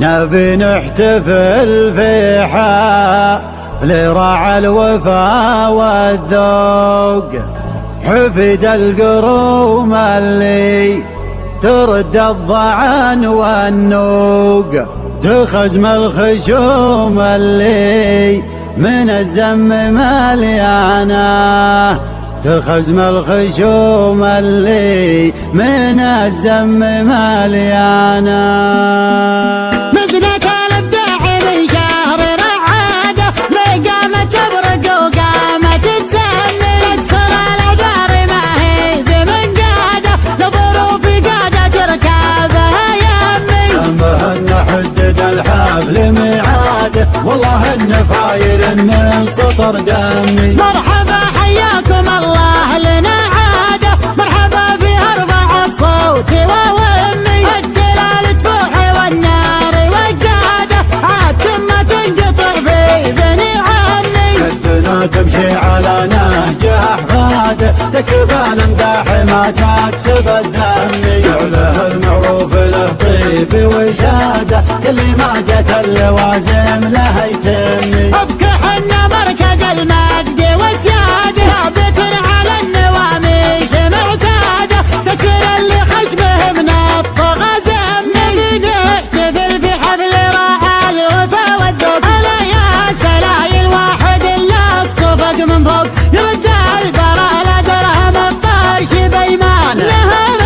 نبي نحتفل في حفل راعى الوفا والذوق، حفد القروم اللي ترد الضعن والنوق، تخزم الخشوم اللي من الزم مليانه، تخزم الخشوم اللي من الزم مليانه. مزنة الابداع من شهر رعاده، لقامت تبرق وقامت تسمي، تكسر الاعذار ما هي بمن قاده، لظروف قاده تركابها يمي. همه ان حدد الحفل ميعاده، والله ان فاير من سطر دمي. مرحبا حياكم الله لنا عاده، مرحبا بها ارفع الصوت وومي، الدلال تفوح والنار وقاده، عاد ثم تنقطر في بني عمي. الدنا تمشي على نهجه احفاده، تكسب الامداح ما تكسب الذم، فعله المعروف له طيب وشاده، كل ما جت اللوازم له يتمي. ابكى حنا مركز المجد وسياده، ثابت على النواميس معتاده، تكسر اللي خشبه من الطغى زمي. نحتفل بحفل راعى الوفا والذوق، هلا يا سلايل واحد اللي اصطفق من فوق، يرد البراء لا درهم الطرش بيمان، نهر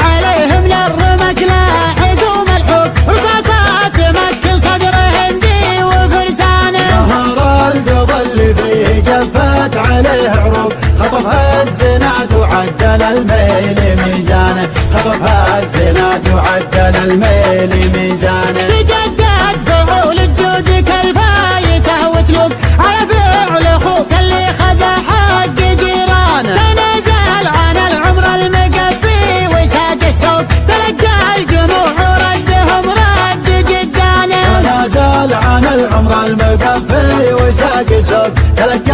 عليهم للرمك لاحق وملحوق، رصاصات مكة صدر هندي وفرسانه. نهر القضى اللي فيه جفت عليه عروق، خطفها الزناد وعدل الميل ميزانه، خطفها الزناد وعدل الميل ميزانه. تجدد فعول الجود كالفايته وتلوق على فعل اخوك اللي خذ حق جيرانه، تنازل عن العمر المقفي وساق السوق، تلقى الجموع وردهم رد جدانه. تنازل عن العمر المقفي وساق السوق، تلقى